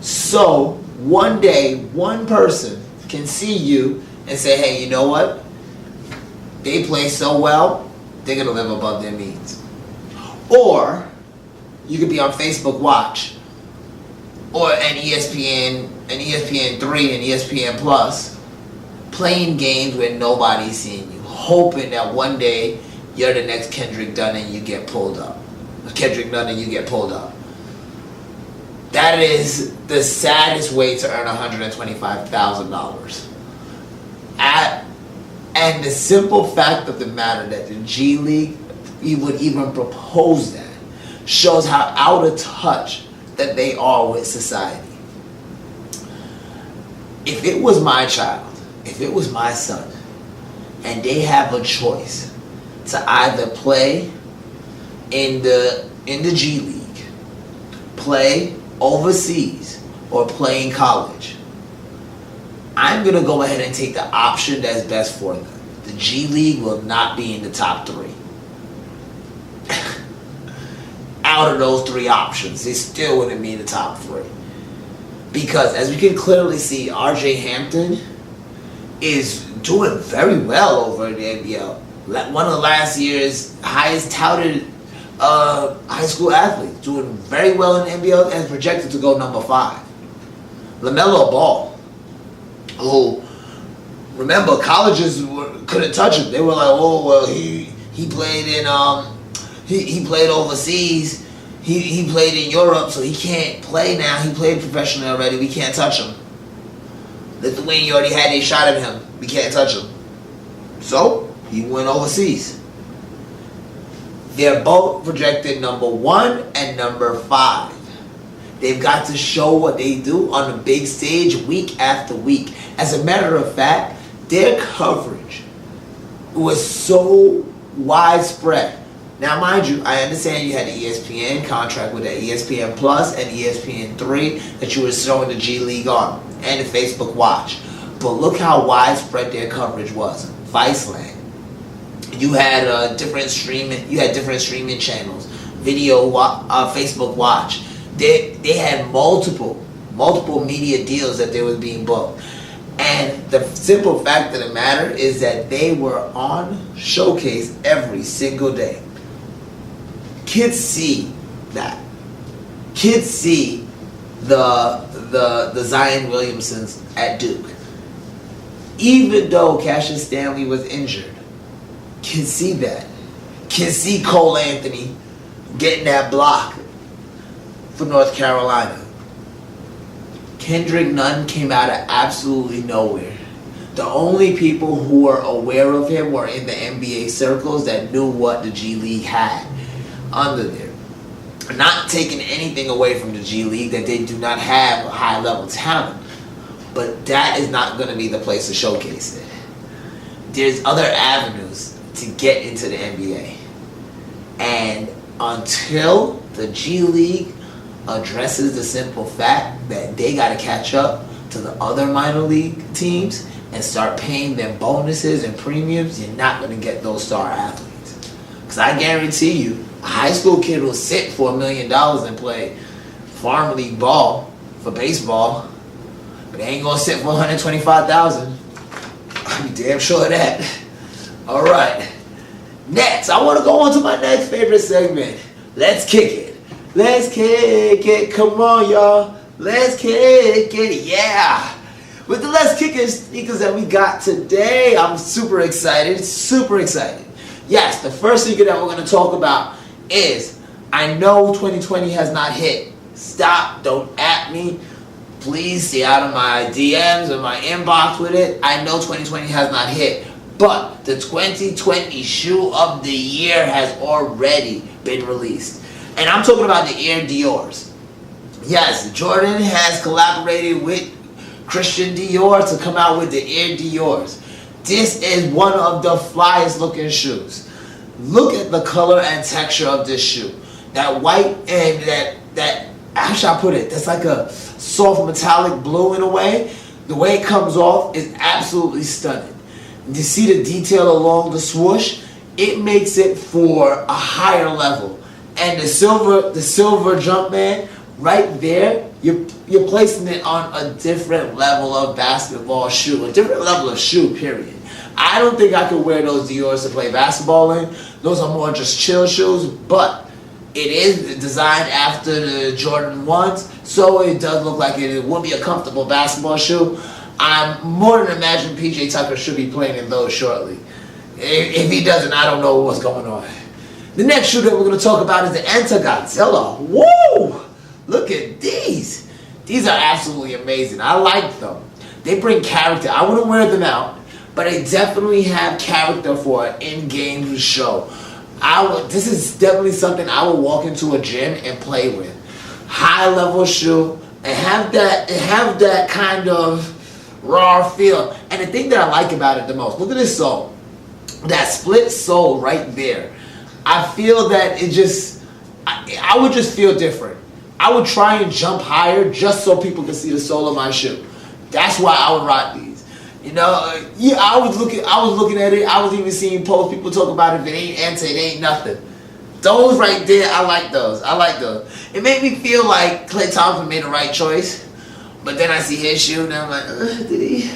So one day, one person can see you and say, hey, you know what? They play so well, they're going to live above their means. Or you could be on Facebook Watch or an ESPN 3 and ESPN Plus playing games where nobody's seeing you, hoping that one day you're the next Kendrick Nunn and you get pulled up. That is the saddest way to earn $125,000. And the simple fact of the matter that the G League would even propose that shows how out of touch that they are with society. If it was my child, if it was my son, and they have a choice to either play in the G League, play overseas, or play in college, I'm going to go ahead and take the option that's best for them. The G League will not be in the top 3. Out of those 3 options, they still wouldn't be in the top 3. Because as we can clearly see, RJ Hampton is doing very well over in the NBL. One of last year's highest touted high school athletes, doing very well in the NBL and projected to go number 5. LaMelo Ball, who, remember, colleges couldn't touch him. They were like, oh, well, he played in he played overseas. He played in Europe, so he can't play now. He played professionally already. We can't touch him. Lithuania already had a shot at him. We can't touch him. So he went overseas. They're both projected number 1 and number 5. They've got to show what they do on the big stage week after week. As a matter of fact, their coverage was so widespread. Now, mind you, I understand you had the ESPN contract with the ESPN Plus and ESPN 3 that you were showing the G League on, and the Facebook Watch. But look how widespread their coverage was. Viceland. You had different streaming channels. Facebook Watch. They had multiple media deals that they were being booked. And the simple fact of the matter is that they were on Showcase every single day. Kids see that. Kids see the Zion Williamsons at Duke. Even though Cassius Stanley was injured, kids see that. Kids see Cole Anthony getting that block for North Carolina. Kendrick Nunn came out of absolutely nowhere. The only people who were aware of him were in the NBA circles that knew what the G League had under there. Not taking anything away from the G League, that they do not have high-level talent. But that is not going to be the place to showcase it. There's other avenues to get into the NBA. And until the G League addresses the simple fact that they got to catch up to the other minor league teams and start paying them bonuses and premiums, you're not going to get those star athletes. Because I guarantee you, a high school kid will sit for $1 million and play farm league ball for baseball, but they ain't going to sit for $125,000. I'm damn sure of that. All right. Next, I want to go on to my next favorite segment. Let's kick it. Let's kick it. Come on, y'all. Let's kick it. Yeah. With the Let's Kick It sneakers that we got today, I'm super excited. Super excited. Yes, the first sneaker that we're going to talk about is, I know 2020 has not hit. Stop. Don't at me. Please stay out of my DMs or my inbox with it. I know 2020 has not hit. But the 2020 shoe of the year has already been released. And I'm talking about the Air Dior's. Yes, Jordan has collaborated with Christian Dior to come out with the Air Dior's. This is one of the flyest looking shoes. Look at the color and texture of this shoe. That white and that how should I put it? That's like a soft metallic blue in a way. The way it comes off is absolutely stunning. You see the detail along the swoosh? It makes it for a higher level. And the silver Jumpman right there, you're placing it on a different level of basketball shoe, a different level of shoe, period. I don't think I could wear those Dior's to play basketball in. Those are more just chill shoes, but it is designed after the Jordan 1s, so it does look like it would be a comfortable basketball shoe. I'm more than imagining PJ Tucker should be playing in those shortly. If he doesn't, I don't know what's going on. The next shoe that we're going to talk about is the Cellar. Whoa! Look at these. These are absolutely amazing. I like them. They bring character. I wouldn't wear them out, but they definitely have character for an in-game show. This is definitely something I would walk into a gym and play with. High-level shoe and have that kind of raw feel. And the thing that I like about it the most, look at this sole. That split sole right there. I feel that it just, I would just feel different. I would try and jump higher just so people can see the sole of my shoe. That's why I would rock these. You know, yeah, I was looking at it. I was even seeing posts, people talk about it. If it ain't anti, it ain't nothing. Those right there, I like those. It made me feel like Klay Thompson made the right choice. But then I see his shoe and I'm like, did he?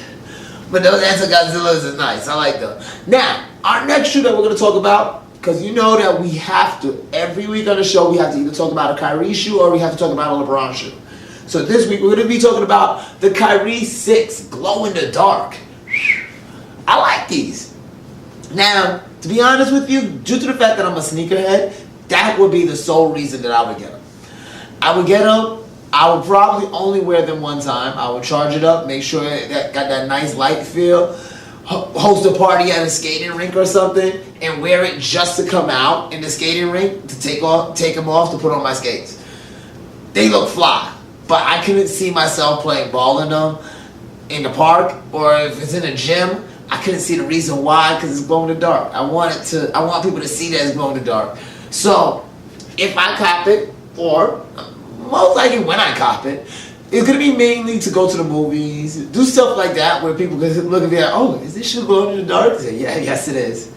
But those Godzillas is nice. I like those. Now, our next shoe that we're going to talk about, because you know that we have to, every week on the show, we have to either talk about a Kyrie shoe or we have to talk about a LeBron shoe. So this week, we're going to be talking about the Kyrie 6 Glow in the Dark. I like these. Now, to be honest with you, due to the fact that I'm a sneakerhead, that would be the sole reason that I would get them. I would probably only wear them one time. I would charge it up, make sure that got that nice light feel, host a party at a skating rink or something, and wear it just to come out in the skating rink, to take them off, to put on my skates. they look fly. But I couldn't see myself playing ball in them in the park, or if it's in a gym, I couldn't see the reason why, because it's glow in the dark. I want people to see that it's glow in the dark. So if I cop it, or most likely when I cop it, it's going to be mainly to go to the movies, do stuff like that where people can look at me like, oh, is this shit glowing in the dark? I say, yeah, yes it is.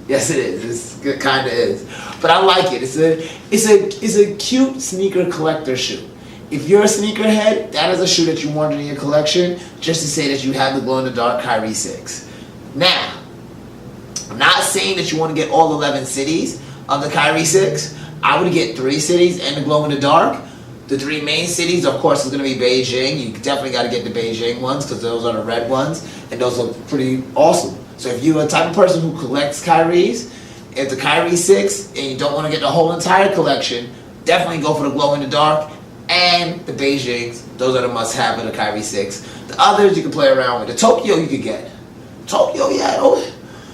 Yes it is. It kind of is. But I like it. It's a cute sneaker collector shoe. If you're a sneakerhead, that is a shoe that you wanted in your collection, just to say that you have the glow-in-the-dark Kyrie 6. Now, I'm not saying that you want to get all 11 cities of the Kyrie 6. I would get 3 cities and the glow-in-the-dark. The 3 main cities, of course, is going to be Beijing. You definitely got to get the Beijing ones, because those are the red ones, and those look pretty awesome. So if you're a type of person who collects Kyries, if the Kyrie 6, and you don't want to get the whole entire collection, definitely go for the glow-in-the-dark. And the Beijings, those are the must-have of the Kyrie 6. The others you can play around with. The Tokyo you could get. Tokyo, yeah,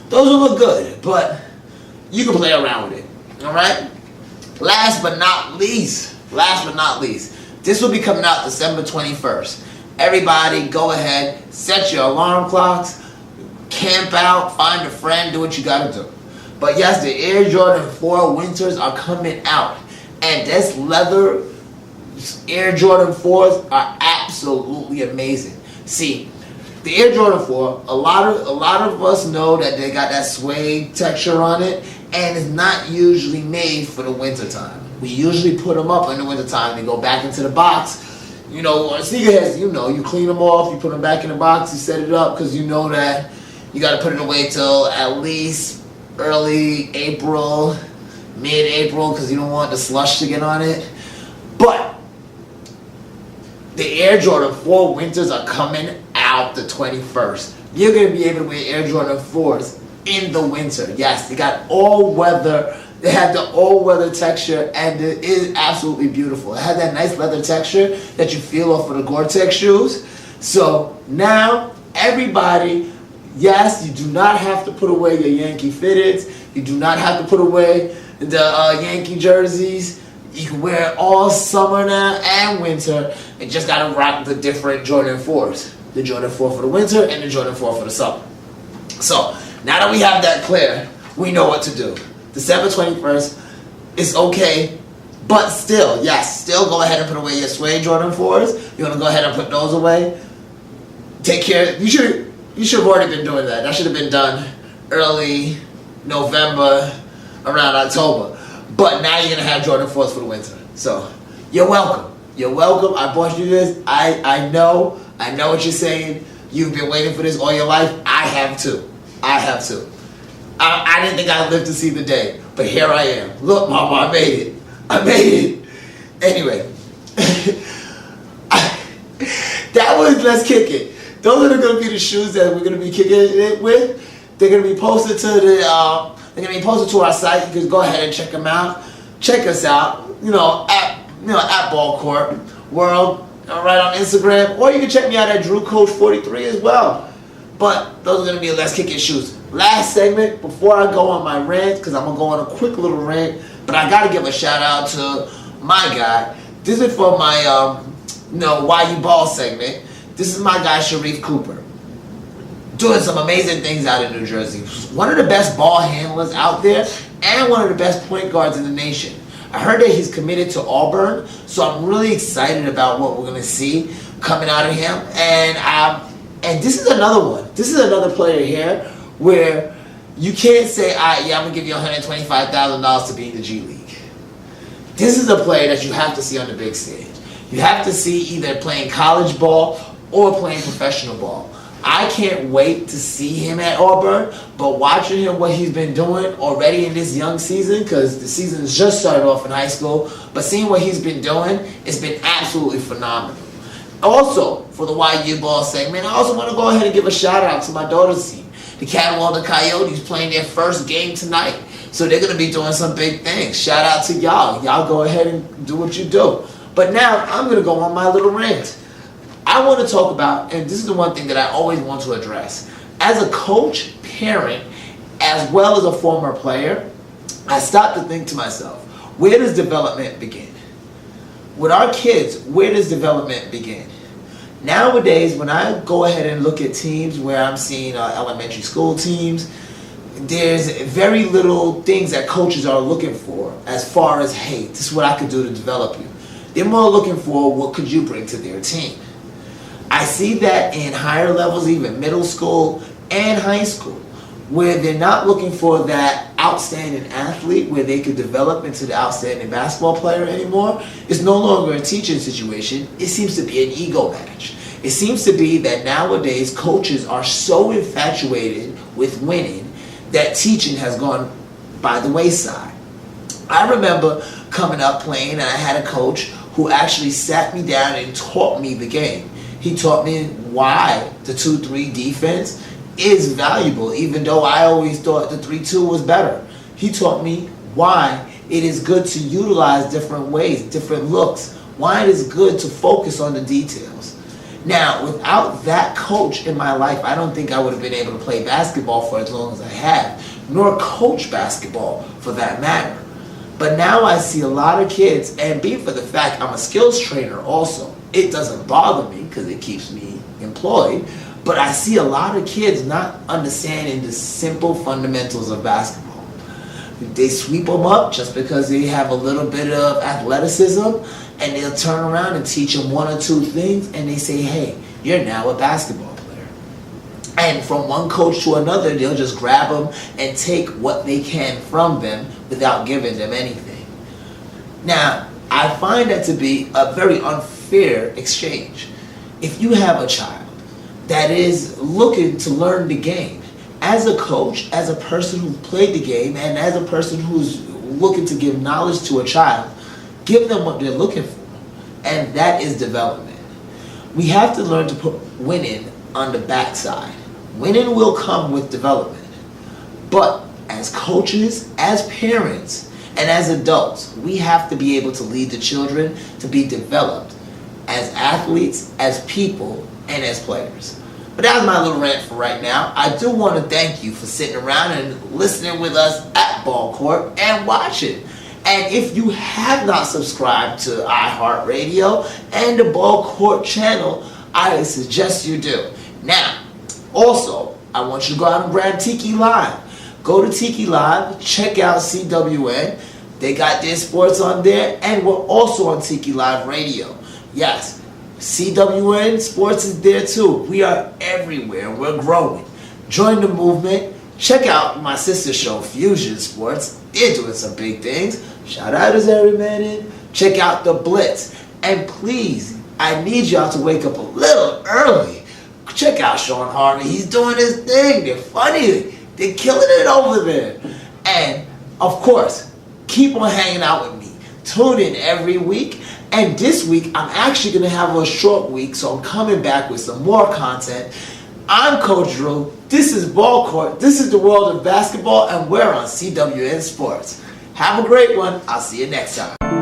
those will look good, but you can play around with it. Alright? Last but not least, this will be coming out December 21st. Everybody, go ahead, set your alarm clocks, camp out, find a friend, do what you gotta do. But yes, the Air Jordan 4 Winters are coming out. And this leather Air Jordan 4s are absolutely amazing. See, the Air Jordan 4, a lot of us know that they got that suede texture on it, and it's not usually made for the winter time. We usually put them up in the winter time. They go back into the box. You know, sneakerheads, you clean them off, you put them back in the box, you set it up, because you know that you got to put it away till at least early April, mid-April, because you don't want the slush to get on it. But the Air Jordan 4 Winters are coming out the 21st. You're going to be able to wear Air Jordan 4s in the winter. Yes, they got all-weather. They have the all-weather texture, and it is absolutely beautiful. It has that nice leather texture that you feel off of the Gore-Tex shoes. So now, everybody, yes, you do not have to put away your Yankee fitteds. You do not have to put away the Yankee jerseys. You can wear it all summer now and winter, and just gotta rock the different Jordan 4s. The Jordan 4 for the winter and the Jordan 4 for the summer. So, now that we have that clear, we know what to do. December 21st is okay, but still, yes, still go ahead and put away your suede Jordan 4s. You wanna go ahead and put those away. Take care. You should have already been doing that. That should have been done early November, around October. But now you're going to have Jordan 4s for the winter. So, you're welcome. You're welcome. I bought you this. I know what you're saying. You've been waiting for this all your life. I have too. I didn't think I'd live to see the day. But here I am. Look, Mama, I made it. Anyway. That was Let's Kick It. Those are going to be the shoes that we're going to be kicking it with. They're going to be posted to They're going to be posted to our site. You can go ahead and check them out. Check us out, at Ballcourt World, right on Instagram. Or you can check me out at DrewCoach43 as well. But those are going to be Let's Kick It shoes. Last segment, before I go on my rant, because I'm going to go on a quick little rant, but I got to give a shout out to my guy. This is for my, Why You Ball segment. This is my guy, Sharif Cooper. Doing some amazing things out in New Jersey. One of the best ball handlers out there, and one of the best point guards in the nation. I heard that he's committed to Auburn, so I'm really excited about what we're going to see coming out of him. And this is another one. This is another player here where you can't say, I'm going to give you $125,000 to be in the G League. This is a player that you have to see on the big stage. You have to see either playing college ball or playing professional ball. I can't wait to see him at Auburn, but watching him, what he's been doing already in this young season, because the season's just started off in high school, but seeing what he's been doing, it's been absolutely phenomenal. Also, for the YU Ball segment, I also want to go ahead and give a shout out to my daughter's team. The Catawalder Coyotes playing their first game tonight, so they're going to be doing some big things. Shout out to y'all. Y'all go ahead and do what you do. But now, I'm going to go on my little rant. I want to talk about, and this is the one thing that I always want to address. As a coach, parent, as well as a former player, I stopped to think to myself, where does development begin? with our kids, where does development begin? Nowadays, when I go ahead and look at teams where I'm seeing elementary school teams, there's very little things that coaches are looking for as far as, hey, this is what I could do to develop you. They're more looking for what could you bring to their team. I see that in higher levels, even middle school and high school, where they're not looking for that outstanding athlete where they could develop into the outstanding basketball player anymore. It's no longer a teaching situation. It seems to be an ego match. It seems to be that nowadays coaches are so infatuated with winning that teaching has gone by the wayside. I remember coming up playing, and I had a coach who actually sat me down and taught me the game. He taught me why the 2-3 defense is valuable, even though I always thought the 3-2 was better. He taught me why it is good to utilize different ways, different looks, why it is good to focus on the details. Now, without that coach in my life, I don't think I would have been able to play basketball for as long as I have, nor coach basketball for that matter. But now I see a lot of kids, and being for the fact I'm a skills trainer also, it doesn't bother me because it keeps me employed. But I see a lot of kids not understanding the simple fundamentals of basketball. They sweep them up just because they have a little bit of athleticism, and they'll turn around and teach them one or two things, and they say, hey, you're now a basketball player. And from one coach to another, they'll just grab them and take what they can from them without giving them anything. Now, I find that to be a very unfair exchange. If you have a child that is looking to learn the game, as a coach, as a person who played the game, and as a person who's looking to give knowledge to a child, give them what they're looking for, and that is development. We have to learn to put winning on the backside. Winning will come with development, but as coaches, as parents, and as adults, we have to be able to lead the children to be developed as athletes, as people, and as players. But that was my little rant for right now. I do want to thank you for sitting around and listening with us at Ballcourt and watching. And if you have not subscribed to iHeartRadio and the Ballcourt channel, I suggest you do. Now, also, I want you to go out and grab Tiki Live. Go to Tiki Live, check out CWN. They got their sports on there, and we're also on Tiki Live Radio. Yes, CWN Sports is there too. We are everywhere. We're growing. Join the movement. Check out my sister show, Fusion Sports. They're doing some big things. Shout out to Zary Manning. Check out The Blitz. And please, I need y'all to wake up a little early. Check out Sean Harden. He's doing his thing. They're funny. They're killing it over there. And, of course, keep on hanging out with me. Tune in every week. And this week, I'm actually going to have a short week, so I'm coming back with some more content. I'm Coach Drew. This is Ballcourt. This is the world of basketball, and we're on CWN Sports. Have a great one. I'll see you next time.